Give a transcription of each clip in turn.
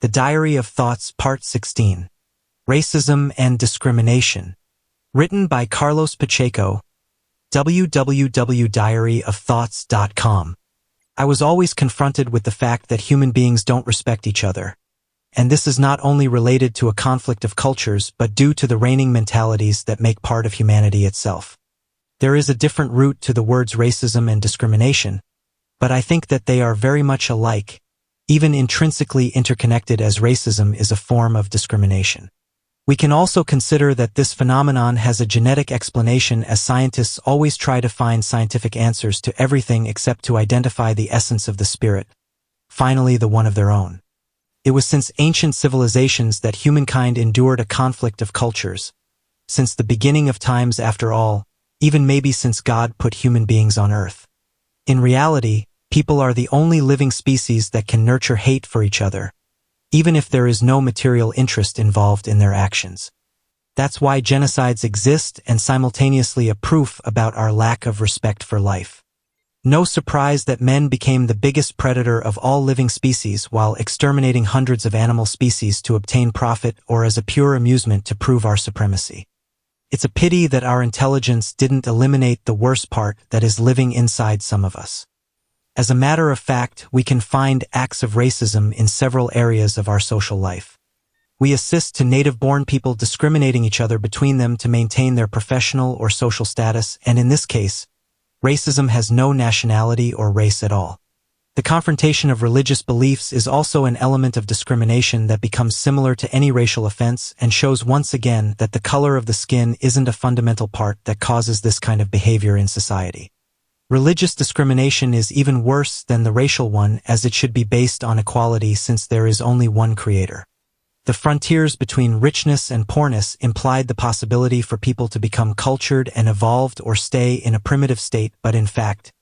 The Diary of Thoughts, Part 16. Racism and Discrimination. Written by Carlos Pacheco, www.diaryofthoughts.com. I was always confronted with the fact that human beings don't respect each other. And this is not only related to a conflict of cultures, but due to the reigning mentalities that make part of humanity itself. There is a different root to the words racism and discrimination, but I think that they are very much alike, even intrinsically interconnected, as racism is a form of discrimination. We can also consider that this phenomenon has a genetic explanation, as scientists always try to find scientific answers to everything except to identify the essence of the spirit, finally the one of their own. It was since ancient civilizations that humankind endured a conflict of cultures. Since the beginning of times, after all, even maybe since God put human beings on earth. In reality, people are the only living species that can nurture hate for each other, even if there is no material interest involved in their actions. That's why genocides exist, and simultaneously a proof about our lack of respect for life. No surprise that men became the biggest predator of all living species while exterminating hundreds of animal species to obtain profit or as a pure amusement to prove our supremacy. It's a pity that our intelligence didn't eliminate the worst part that is living inside some of us. As a matter of fact, we can find acts of racism in several areas of our social life. We assist to native-born people discriminating each other between them to maintain their professional or social status, and in this case, racism has no nationality or race at all. The confrontation of religious beliefs is also an element of discrimination that becomes similar to any racial offense and shows once again that the color of the skin isn't a fundamental part that causes this kind of behavior in society. Religious discrimination is even worse than the racial one, as it should be based on equality since there is only one creator. The frontiers between richness and poorness implied the possibility for people to become cultured and evolved or stay in a primitive state, but in fact,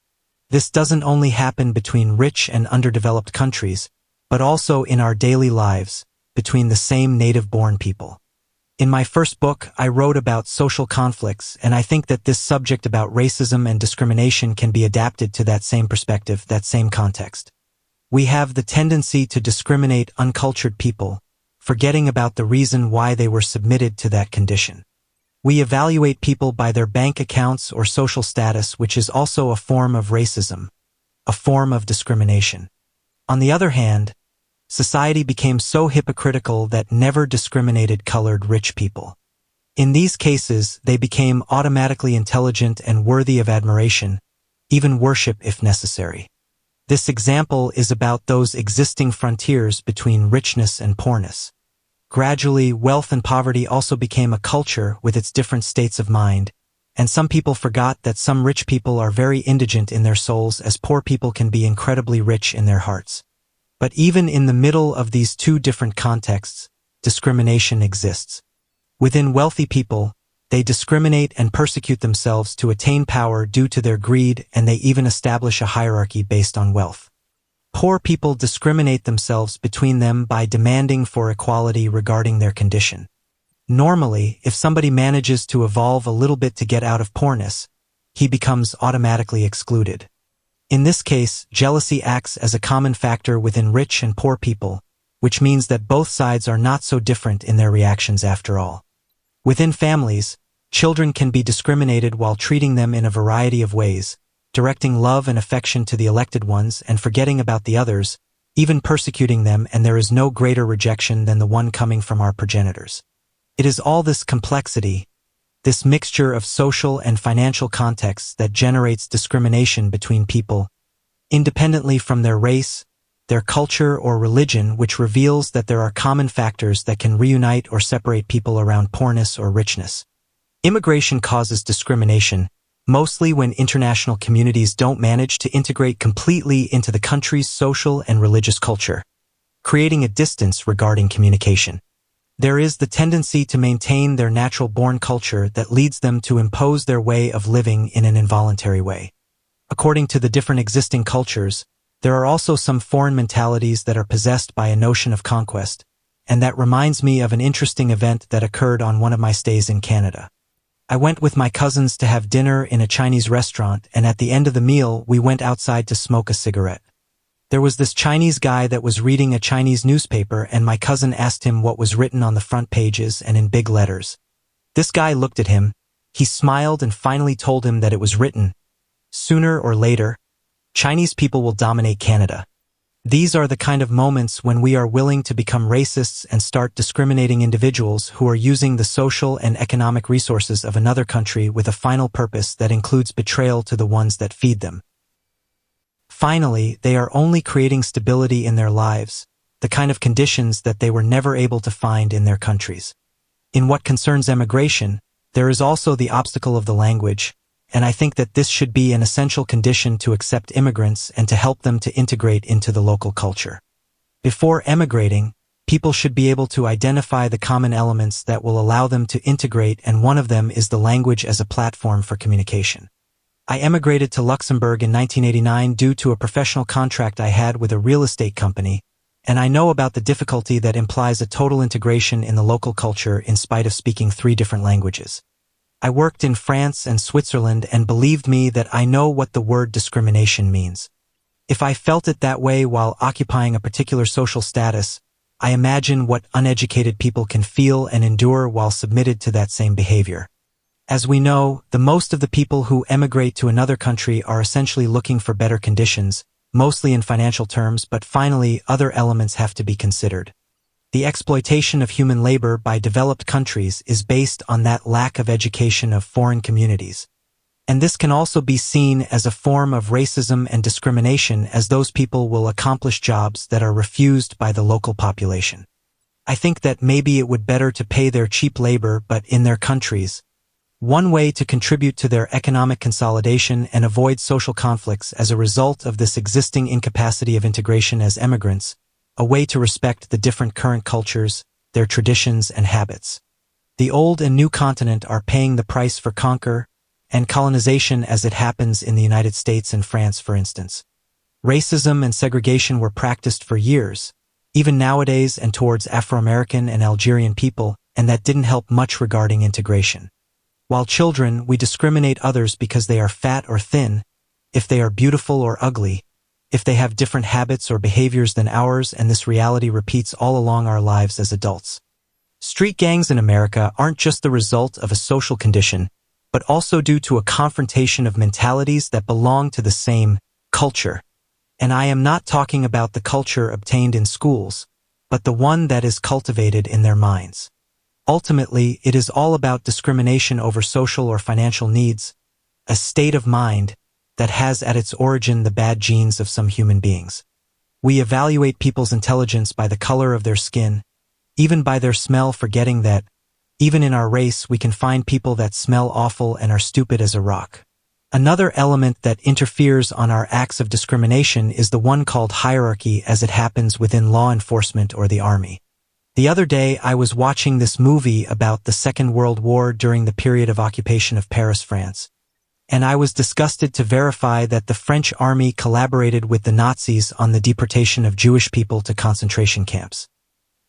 this doesn't only happen between rich and underdeveloped countries, but also in our daily lives, between the same native-born people. In my first book, I wrote about social conflicts, and I think that this subject about racism and discrimination can be adapted to that same perspective, that same context. We have the tendency to discriminate uncultured people, forgetting about the reason why they were submitted to that condition. We evaluate people by their bank accounts or social status, which is also a form of racism, a form of discrimination. On the other hand, society became so hypocritical that never discriminated colored rich people. In these cases, they became automatically intelligent and worthy of admiration, even worship if necessary. This example is about those existing frontiers between richness and poorness. Gradually, wealth and poverty also became a culture with its different states of mind, and some people forgot that some rich people are very indigent in their souls, as poor people can be incredibly rich in their hearts. But even in the middle of these two different contexts, discrimination exists. Within wealthy people, they discriminate and persecute themselves to attain power due to their greed, and they even establish a hierarchy based on wealth. Poor people discriminate themselves between them by demanding for equality regarding their condition. Normally, if somebody manages to evolve a little bit to get out of poorness, he becomes automatically excluded. In this case, jealousy acts as a common factor within rich and poor people, which means that both sides are not so different in their reactions after all. Within families, children can be discriminated while treating them in a variety of ways, directing love and affection to the elected ones and forgetting about the others, even persecuting them, and there is no greater rejection than the one coming from our progenitors. It is all this complexity, this mixture of social and financial contexts, that generates discrimination between people, independently from their race, their culture, or religion, which reveals that there are common factors that can reunite or separate people around poorness or richness. Immigration causes discrimination, mostly when international communities don't manage to integrate completely into the country's social and religious culture, creating a distance regarding communication. There is the tendency to maintain their natural-born culture that leads them to impose their way of living in an involuntary way. According to the different existing cultures, there are also some foreign mentalities that are possessed by a notion of conquest, and that reminds me of an interesting event that occurred on one of my stays in Canada. I went with my cousins to have dinner in a Chinese restaurant, and at the end of the meal, we went outside to smoke a cigarette. There was this Chinese guy that was reading a Chinese newspaper, and my cousin asked him what was written on the front pages and in big letters. This guy looked at him, he smiled and finally told him that it was written, "Sooner or later, Chinese people will dominate Canada." These are the kind of moments when we are willing to become racists and start discriminating individuals who are using the social and economic resources of another country with a final purpose that includes betrayal to the ones that feed them. Finally, they are only creating stability in their lives, the kind of conditions that they were never able to find in their countries. In what concerns emigration, there is also the obstacle of the language, and I think that this should be an essential condition to accept immigrants and to help them to integrate into the local culture. Before emigrating, people should be able to identify the common elements that will allow them to integrate, and one of them is the language as a platform for communication. I emigrated to Luxembourg in 1989 due to a professional contract I had with a real estate company, and I know about the difficulty that implies a total integration in the local culture in spite of speaking 3 different languages. I worked in France and Switzerland, and believed me that I know what the word discrimination means. If I felt it that way while occupying a particular social status, I imagine what uneducated people can feel and endure while submitted to that same behavior. As we know, the most of the people who emigrate to another country are essentially looking for better conditions, mostly in financial terms, but finally, other elements have to be considered. The exploitation of human labor by developed countries is based on that lack of education of foreign communities. And this can also be seen as a form of racism and discrimination, as those people will accomplish jobs that are refused by the local population. I think that maybe it would better to pay their cheap labor but in their countries. One way to contribute to their economic consolidation and avoid social conflicts as a result of this existing incapacity of integration as immigrants, a way to respect the different current cultures, their traditions and habits. The old and new continent are paying the price for conquer and colonization, as it happens in the United States and France, for instance. Racism and segregation were practiced for years, even nowadays, and towards Afro-American and Algerian people, and that didn't help much regarding integration. While children, we discriminate others because they are fat or thin, if they are beautiful or ugly, if they have different habits or behaviors than ours, and this reality repeats all along our lives as adults. Street gangs in America aren't just the result of a social condition, but also due to a confrontation of mentalities that belong to the same culture. And I am not talking about the culture obtained in schools, but the one that is cultivated in their minds. Ultimately, it is all about discrimination over social or financial needs, a state of mind that has at its origin the bad genes of some human beings. We evaluate people's intelligence by the color of their skin, even by their smell, forgetting that, even in our race, we can find people that smell awful and are stupid as a rock. Another element that interferes on our acts of discrimination is the one called hierarchy, as it happens within law enforcement or the army. The other day, I was watching this movie about the Second World War during the period of occupation of Paris, France. And I was disgusted to verify that the French army collaborated with the Nazis on the deportation of Jewish people to concentration camps.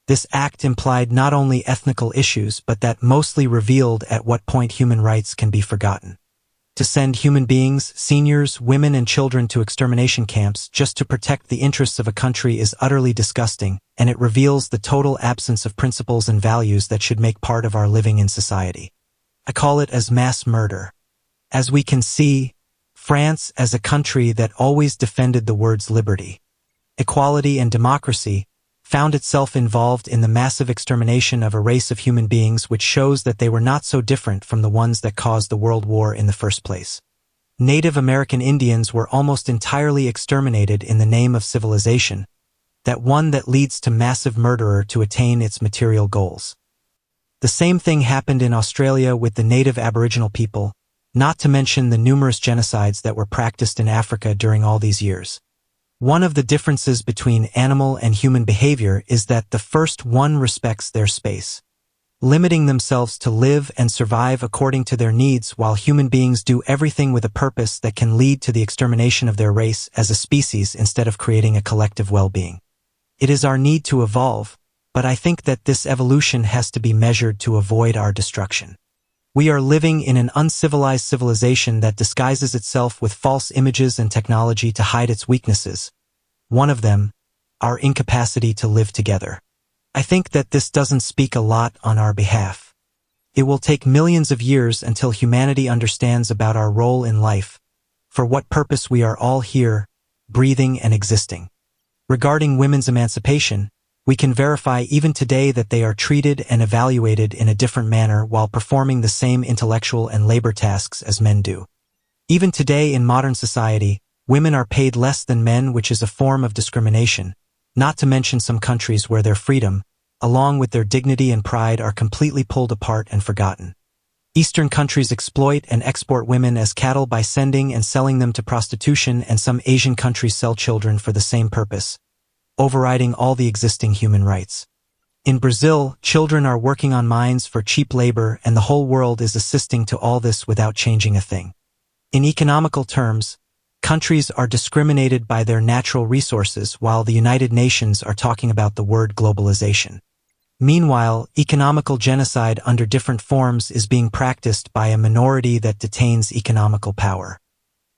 This act implied not only ethnical issues, but that mostly revealed at what point human rights can be forgotten. To send human beings, seniors, women and children to extermination camps just to protect the interests of a country is utterly disgusting, and it reveals the total absence of principles and values that should make part of our living in society. I call it as mass murder. As we can see, France, as a country that always defended the words liberty, equality and democracy, found itself involved in the massive extermination of a race of human beings, which shows that they were not so different from the ones that caused the World War in the first place. Native American Indians were almost entirely exterminated in the name of civilization, that one that leads to massive murderer to attain its material goals. The same thing happened in Australia with the native Aboriginal people, not to mention the numerous genocides that were practiced in Africa during all these years. One of the differences between animal and human behavior is that the first one respects their space, limiting themselves to live and survive according to their needs, while human beings do everything with a purpose that can lead to the extermination of their race as a species instead of creating a collective well-being. It is our need to evolve, but I think that this evolution has to be measured to avoid our destruction. We are living in an uncivilized civilization that disguises itself with false images and technology to hide its weaknesses. One of them, our incapacity to live together. I think that this doesn't speak a lot on our behalf. It will take millions of years until humanity understands about our role in life, for what purpose we are all here, breathing and existing. Regarding women's emancipation, we can verify even today that they are treated and evaluated in a different manner while performing the same intellectual and labor tasks as men do. Even today in modern society, women are paid less than men, which is a form of discrimination, not to mention some countries where their freedom, along with their dignity and pride, are completely pulled apart and forgotten. Eastern countries exploit and export women as cattle by sending and selling them to prostitution, and some Asian countries sell children for the same purpose, overriding all the existing human rights. In Brazil, children are working on mines for cheap labor, and the whole world is assisting to all this without changing a thing. In economical terms, countries are discriminated by their natural resources, while the United Nations are talking about the word globalization. Meanwhile, economical genocide under different forms is being practiced by a minority that detains economical power.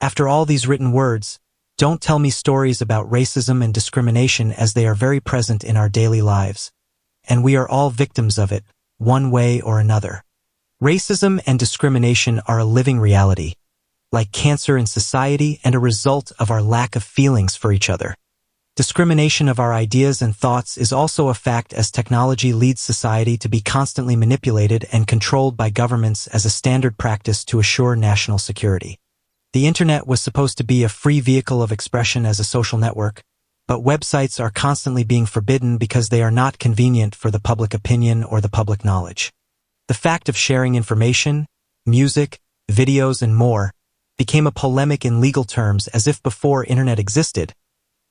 After all these written words, don't tell me stories about racism and discrimination, as they are very present in our daily lives, and we are all victims of it, one way or another. Racism and discrimination are a living reality, like cancer in society, and a result of our lack of feelings for each other. Discrimination of our ideas and thoughts is also a fact, as technology leads society to be constantly manipulated and controlled by governments as a standard practice to assure national security. The internet was supposed to be a free vehicle of expression as a social network, but websites are constantly being forbidden because they are not convenient for the public opinion or the public knowledge. The fact of sharing information, music, videos, and more became a polemic in legal terms, as if before internet existed,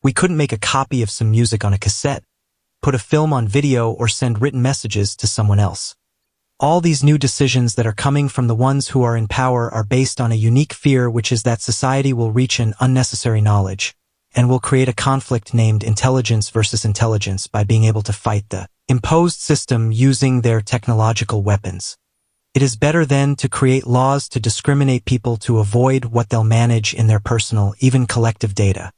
we couldn't make a copy of some music on a cassette, put a film on video, or send written messages to someone else. All these new decisions that are coming from the ones who are in power are based on a unique fear, which is that society will reach an unnecessary knowledge, and will create a conflict named intelligence versus intelligence by being able to fight the imposed system using their technological weapons. It is better then to create laws to discriminate people to avoid what they'll manage in their personal, even collective data.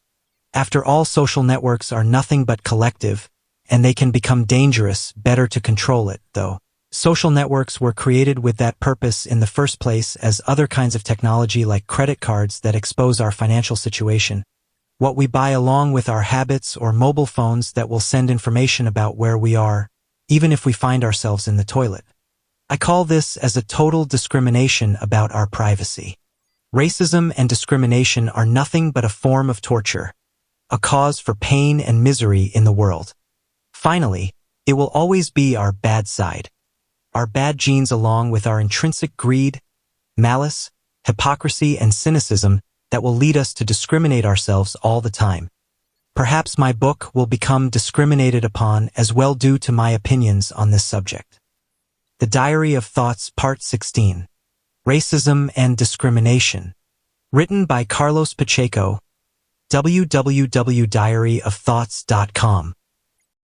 After all, social networks are nothing but collective, and they can become dangerous. Better to control it, though. Social networks were created with that purpose in the first place, as other kinds of technology like credit cards that expose our financial situation, what we buy, along with our habits, or mobile phones that will send information about where we are, even if we find ourselves in the toilet. I call this as a total discrimination about our privacy. Racism and discrimination are nothing but a form of torture, a cause for pain and misery in the world. Finally, it will always be our bad side, our bad genes, along with our intrinsic greed, malice, hypocrisy, and cynicism, that will lead us to discriminate ourselves all the time. Perhaps my book will become discriminated upon as well due to my opinions on this subject. The Diary of Thoughts, Part 16. Racism and Discrimination. Written by Carlos Pacheco, www.diaryofthoughts.com.